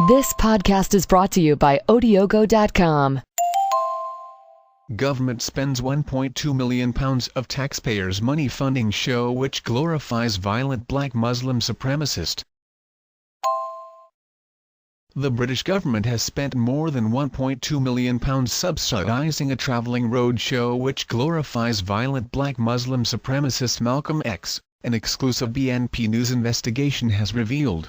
This podcast is brought to you by Odiogo.com. Government spends £1.2 million of taxpayers' money funding show which glorifies violent black Muslim supremacist. The British government has spent more than £1.2 million subsidising a travelling road show which glorifies violent black Muslim supremacist Malcolm X, an exclusive BNP News investigation has revealed.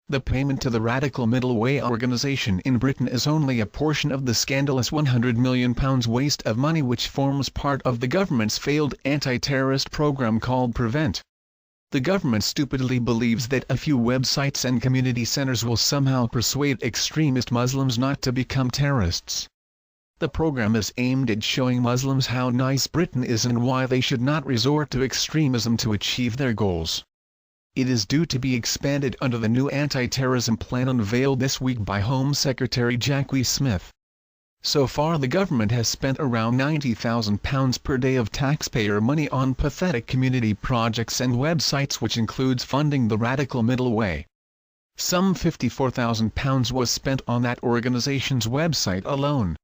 The payment to the radical middle way organisation in Britain is only a portion of the scandalous £100 million waste of money which forms part of the government's failed anti-terrorist programme called Prevent. The government stupidly believes that a few websites and community centres will somehow persuade extremist Muslims not to become terrorists. The programme is aimed at showing Muslims how nice Britain is and why they should not resort to extremism to achieve their goals. It is due to be expanded under the new anti-terrorism plan unveiled this week by Home Secretary Jacqui Smith. So far the government has spent around £90,000 per day of taxpayer money on pathetic community projects and websites, which includes funding the radical middle way. Some £54,000 was spent on that organisation's website alone.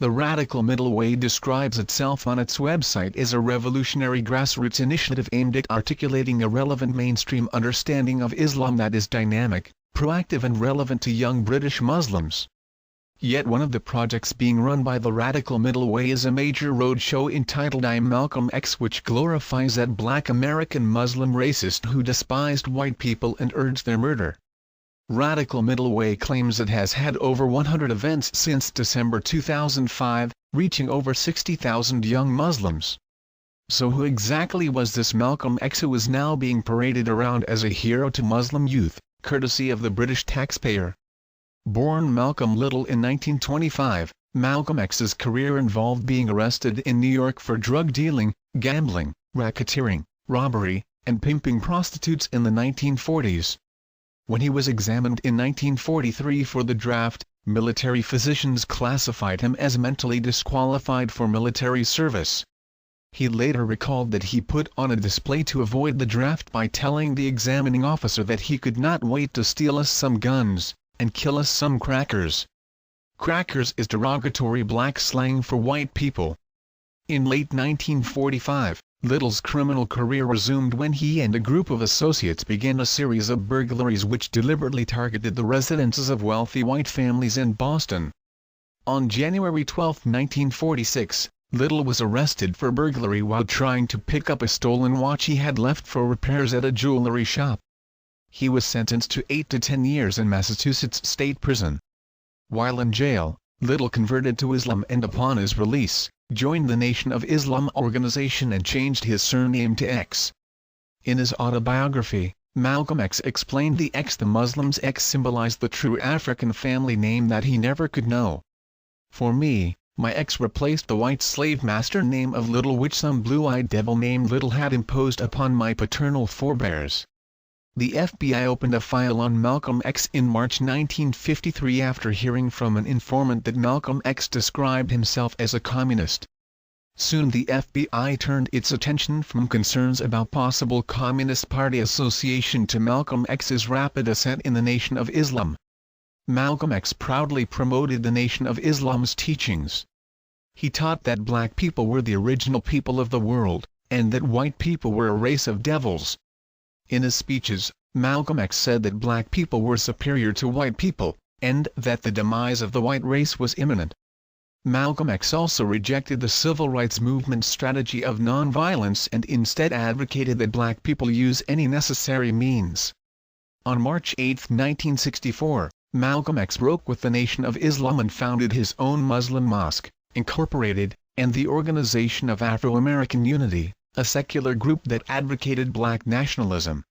The Radical Middle Way describes itself on its website as a revolutionary grassroots initiative aimed at articulating a relevant mainstream understanding of Islam that is dynamic, proactive and relevant to young British Muslims. Yet one of the projects being run by the Radical Middle Way is a major roadshow entitled I'm Malcolm X, which glorifies that black American Muslim racist who despised white people and urged their murder. Radical Middle Way claims it has had over 100 events since December 2005, reaching over 60,000 young Muslims. So who exactly was this Malcolm X who is now being paraded around as a hero to Muslim youth, courtesy of the British taxpayer? Born Malcolm Little in 1925, Malcolm X's career involved being arrested in New York for drug dealing, gambling, racketeering, robbery, and pimping prostitutes in the 1940s. When he was examined in 1943 for the draft, military physicians classified him as mentally disqualified for military service. He later recalled that he put on a display to avoid the draft by telling the examining officer that he could not wait to steal us some guns and kill us some crackers. Crackers is derogatory black slang for white people. In late 1945, Little's criminal career resumed when he and a group of associates began a series of burglaries which deliberately targeted the residences of wealthy white families in Boston. On January 12, 1946, Little was arrested for burglary while trying to pick up a stolen watch he had left for repairs at a jewelry shop. He was sentenced to 8 to 10 years in Massachusetts State Prison. While in jail, Little converted to Islam and upon his release, joined the Nation of Islam organization and changed his surname to X. In his autobiography, Malcolm X explained the X. The Muslims X symbolized the true African family name that he never could know. For me, my X replaced the white slave master name of Little which some blue-eyed devil named Little had imposed upon my paternal forebears. The FBI opened a file on Malcolm X in March 1953 after hearing from an informant that Malcolm X described himself as a communist. Soon the FBI turned its attention from concerns about possible Communist Party association to Malcolm X's rapid ascent in the Nation of Islam. Malcolm X proudly promoted the Nation of Islam's teachings. He taught that black people were the original people of the world, and that white people were a race of devils. In his speeches, Malcolm X said that black people were superior to white people, and that the demise of the white race was imminent. Malcolm X also rejected the civil rights movement's strategy of nonviolence and instead advocated that black people use any necessary means. On March 8, 1964, Malcolm X broke with the Nation of Islam and founded his own Muslim Mosque, Incorporated, and the Organization of Afro-American Unity, a secular group that advocated black nationalism.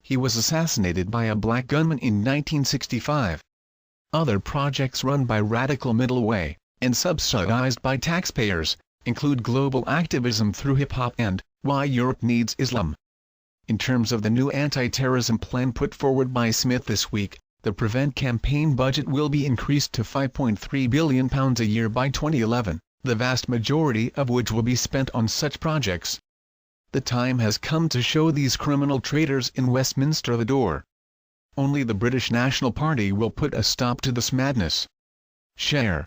He was assassinated by a black gunman in 1965. Other projects run by Radical Middle Way, and subsidized by taxpayers, include global activism through hip-hop and Why Europe Needs Islam. In terms of the new anti-terrorism plan put forward by Smith this week, the Prevent campaign budget will be increased to £5.3 billion a year by 2011, the vast majority of which will be spent on such projects. The time has come to show these criminal traitors in Westminster the door. Only the British National Party will put a stop to this madness. Share.